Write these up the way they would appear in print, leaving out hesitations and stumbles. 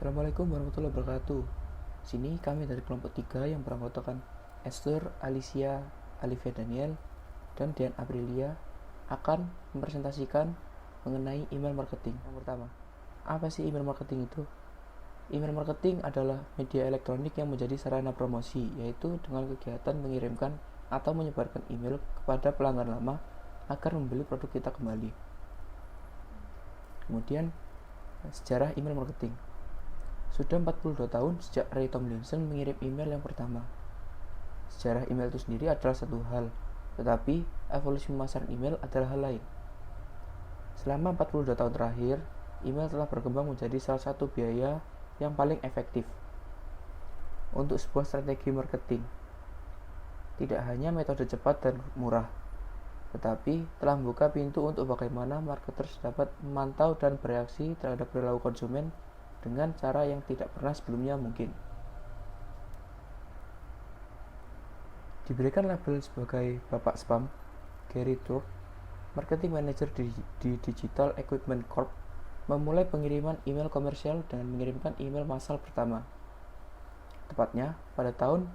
Assalamualaikum warahmatullahi wabarakatuh. Sini kami dari kelompok 3 yang beranggotakan Esther, Alicia, Alivia Daniel, dan Dian Aprilia akan mempresentasikan mengenai email marketing. Yang pertama, apa sih email marketing itu? Email marketing adalah media elektronik yang menjadi sarana promosi, yaitu dengan kegiatan mengirimkan atau menyebarkan email kepada pelanggan lama agar membeli produk kita kembali. Kemudian, sejarah email marketing. Sudah 42 tahun sejak Ray Tomlinson mengirim email yang pertama. Sejarah email itu sendiri adalah satu hal, tetapi evolusi pemasaran email adalah hal lain. Selama 42 tahun terakhir, email telah berkembang menjadi salah satu biaya yang paling efektif untuk sebuah strategi marketing. Tidak hanya metode cepat dan murah, tetapi telah membuka pintu untuk bagaimana marketers dapat memantau dan bereaksi terhadap perilaku konsumen dengan cara yang tidak pernah sebelumnya mungkin. Diberikan label sebagai Bapak Spam, Gary Turk, marketing manager di Digital Equipment Corp, memulai pengiriman email komersial dengan mengirimkan email massal pertama. Tepatnya pada tahun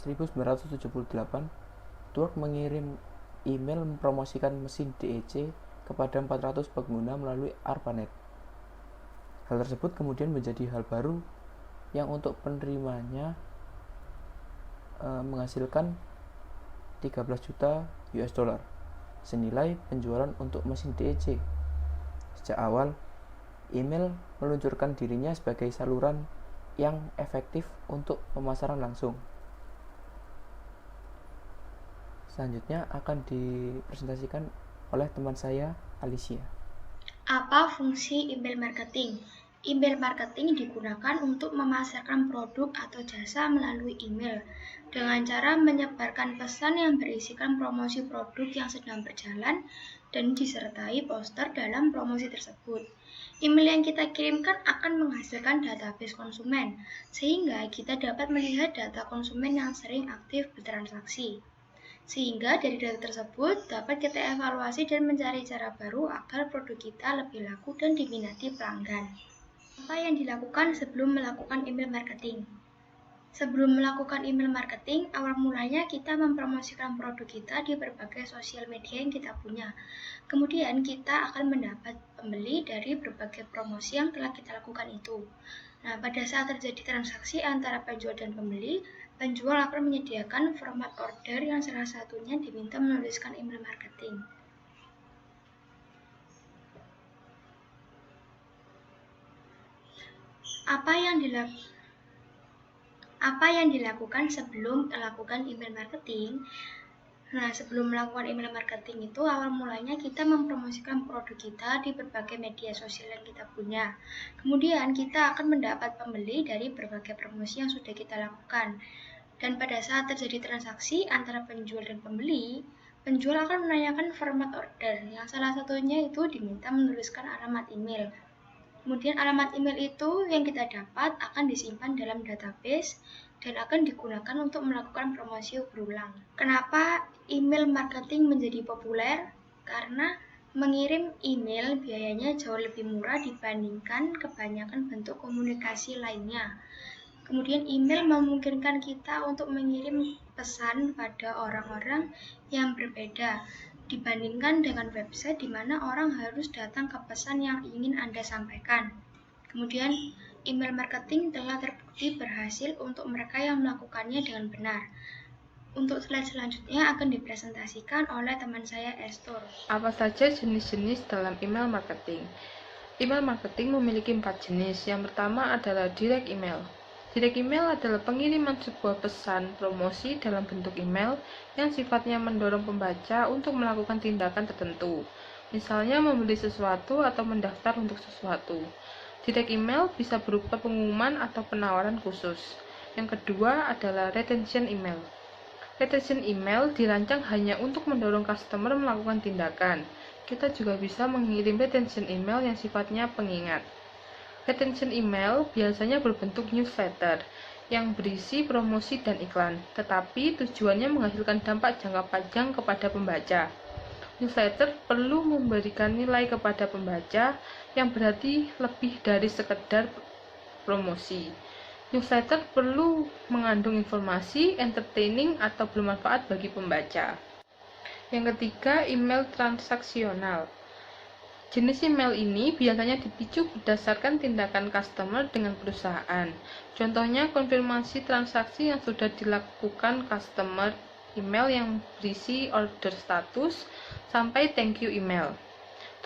1978, Turk mengirim email mempromosikan mesin DEC kepada 400 pengguna melalui ARPANET. Hal tersebut kemudian menjadi hal baru yang untuk penerimanya menghasilkan 13 juta US dollar senilai penjualan untuk mesin DEC. Sejak awal, email meluncurkan dirinya sebagai saluran yang efektif untuk pemasaran langsung. Selanjutnya akan dipresentasikan oleh teman saya, Alicia. Apa fungsi email marketing? Email marketing digunakan untuk memasarkan produk atau jasa melalui email dengan cara menyebarkan pesan yang berisikan promosi produk yang sedang berjalan dan disertai poster dalam promosi tersebut. Email yang kita kirimkan akan menghasilkan database konsumen, sehingga kita dapat melihat data konsumen yang sering aktif bertransaksi. Sehingga dari data tersebut dapat kita evaluasi dan mencari cara baru agar produk kita lebih laku dan diminati pelanggan. Apa yang dilakukan sebelum melakukan email marketing? Sebelum melakukan email marketing, awal mulanya kita mempromosikan produk kita di berbagai sosial media yang kita punya. Kemudian kita akan mendapat pembeli dari berbagai promosi yang telah kita lakukan itu. Nah, pada saat terjadi transaksi antara penjual dan pembeli, penjual akan menyediakan format order yang salah satunya diminta menuliskan email marketing. Apa yang dilakukan sebelum melakukan email marketing? Nah, sebelum melakukan email marketing itu awal mulanya kita mempromosikan produk kita di berbagai media sosial yang kita punya. Kemudian kita akan mendapat pembeli dari berbagai promosi yang sudah kita lakukan. Dan pada saat terjadi transaksi antara penjual dan pembeli, penjual akan menanyakan format order yang salah satunya itu diminta menuliskan alamat email. Kemudian alamat email itu yang kita dapat akan disimpan dalam database dan akan digunakan untuk melakukan promosi berulang. Kenapa email marketing menjadi populer? Karena mengirim email biayanya jauh lebih murah dibandingkan kebanyakan bentuk komunikasi lainnya. Kemudian email memungkinkan kita untuk mengirim pesan pada orang-orang yang berbeda dibandingkan dengan website di mana orang harus datang ke pesan yang ingin Anda sampaikan. Kemudian, email marketing telah terbukti berhasil untuk mereka yang melakukannya dengan benar. Untuk slide selanjutnya akan dipresentasikan oleh teman saya Esther. Apa saja jenis-jenis dalam email marketing? Email marketing memiliki 4 jenis. Yang pertama adalah direct email. Direct email adalah pengiriman sebuah pesan promosi dalam bentuk email yang sifatnya mendorong pembaca untuk melakukan tindakan tertentu, misalnya membeli sesuatu atau mendaftar untuk sesuatu. Direct email bisa berupa pengumuman atau penawaran khusus. Yang kedua adalah retention email. Retention email dirancang hanya untuk mendorong customer melakukan tindakan. Kita juga bisa mengirim retention email yang sifatnya pengingat. Retention email biasanya berbentuk newsletter yang berisi promosi dan iklan, tetapi tujuannya menghasilkan dampak jangka panjang kepada pembaca. Newsletter perlu memberikan nilai kepada pembaca yang berarti lebih dari sekedar promosi. Newsletter perlu mengandung informasi, entertaining, atau bermanfaat bagi pembaca. Yang ketiga, email transaksional. Jenis email ini biasanya dipicu berdasarkan tindakan customer dengan perusahaan. Contohnya, konfirmasi transaksi yang sudah dilakukan customer, email yang berisi order status, sampai thank you email.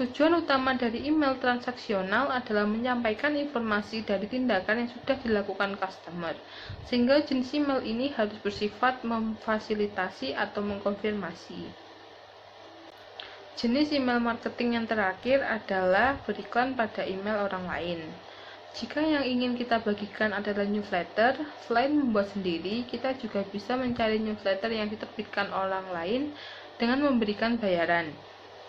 Tujuan utama dari email transaksional adalah menyampaikan informasi dari tindakan yang sudah dilakukan customer, sehingga jenis email ini harus bersifat memfasilitasi atau mengkonfirmasi. Jenis email marketing yang terakhir adalah beriklan pada email orang lain. Jika yang ingin kita bagikan adalah newsletter, selain membuat sendiri, kita juga bisa mencari newsletter yang diterbitkan orang lain dengan memberikan bayaran.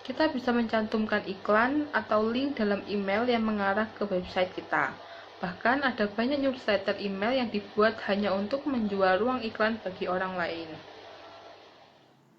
Kita bisa mencantumkan iklan atau link dalam email yang mengarah ke website kita. Bahkan ada banyak newsletter email yang dibuat hanya untuk menjual ruang iklan bagi orang lain.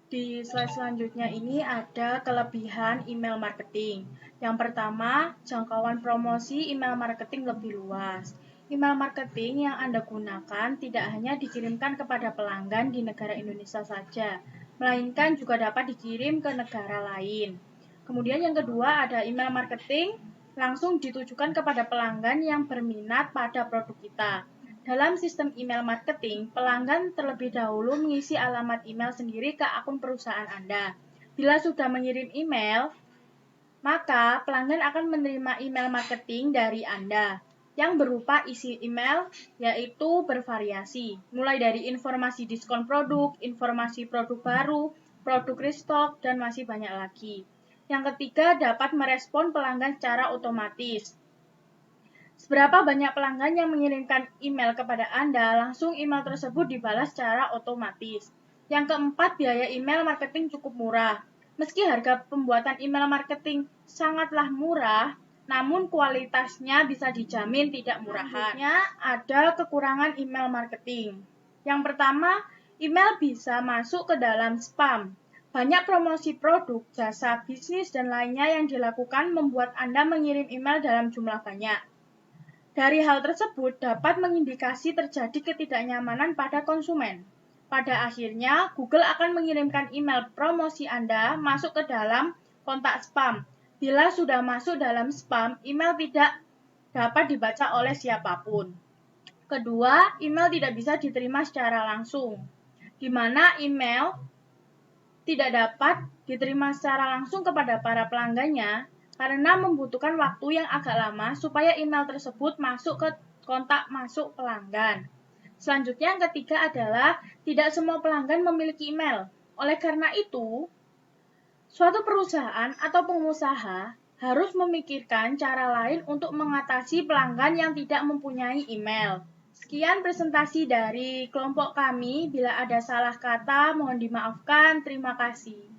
Di slide selanjutnya ini ada kelebihan email marketing. Yang pertama, jangkauan promosi email marketing lebih luas. Email marketing yang Anda gunakan tidak hanya dikirimkan kepada pelanggan di negara Indonesia saja, melainkan juga dapat dikirim ke negara lain. Kemudian yang kedua ada email marketing langsung ditujukan kepada pelanggan yang berminat pada produk kita. Dalam sistem email marketing, pelanggan terlebih dahulu mengisi alamat email sendiri ke akun perusahaan Anda. Bila sudah mengirim email, maka pelanggan akan menerima email marketing dari Anda yang berupa isi email yaitu bervariasi, mulai dari informasi diskon produk, informasi produk baru, produk restock, dan masih banyak lagi. Yang ketiga, dapat merespon pelanggan secara otomatis. Seberapa banyak pelanggan yang mengirimkan email kepada Anda, langsung email tersebut dibalas secara otomatis. Yang keempat, biaya email marketing cukup murah. Meski harga pembuatan email marketing sangatlah murah, namun kualitasnya bisa dijamin tidak murahan. Selanjutnya, ada kekurangan email marketing. Yang pertama, email bisa masuk ke dalam spam. Banyak promosi produk, jasa, bisnis, dan lainnya yang dilakukan membuat Anda mengirim email dalam jumlah banyak. Dari hal tersebut dapat mengindikasi terjadi ketidaknyamanan pada konsumen. Pada akhirnya, Google akan mengirimkan email promosi Anda masuk ke dalam kontak spam. Bila sudah masuk dalam spam, email tidak dapat dibaca oleh siapapun. Kedua, email tidak bisa diterima secara langsung, di mana email tidak dapat diterima secara langsung kepada para pelanggannya, karena membutuhkan waktu yang agak lama supaya email tersebut masuk ke kontak masuk pelanggan. Selanjutnya yang ketiga adalah tidak semua pelanggan memiliki email. Oleh karena itu, suatu perusahaan atau pengusaha harus memikirkan cara lain untuk mengatasi pelanggan yang tidak mempunyai email. Sekian presentasi dari kelompok kami. Bila ada salah kata, mohon dimaafkan. Terima kasih.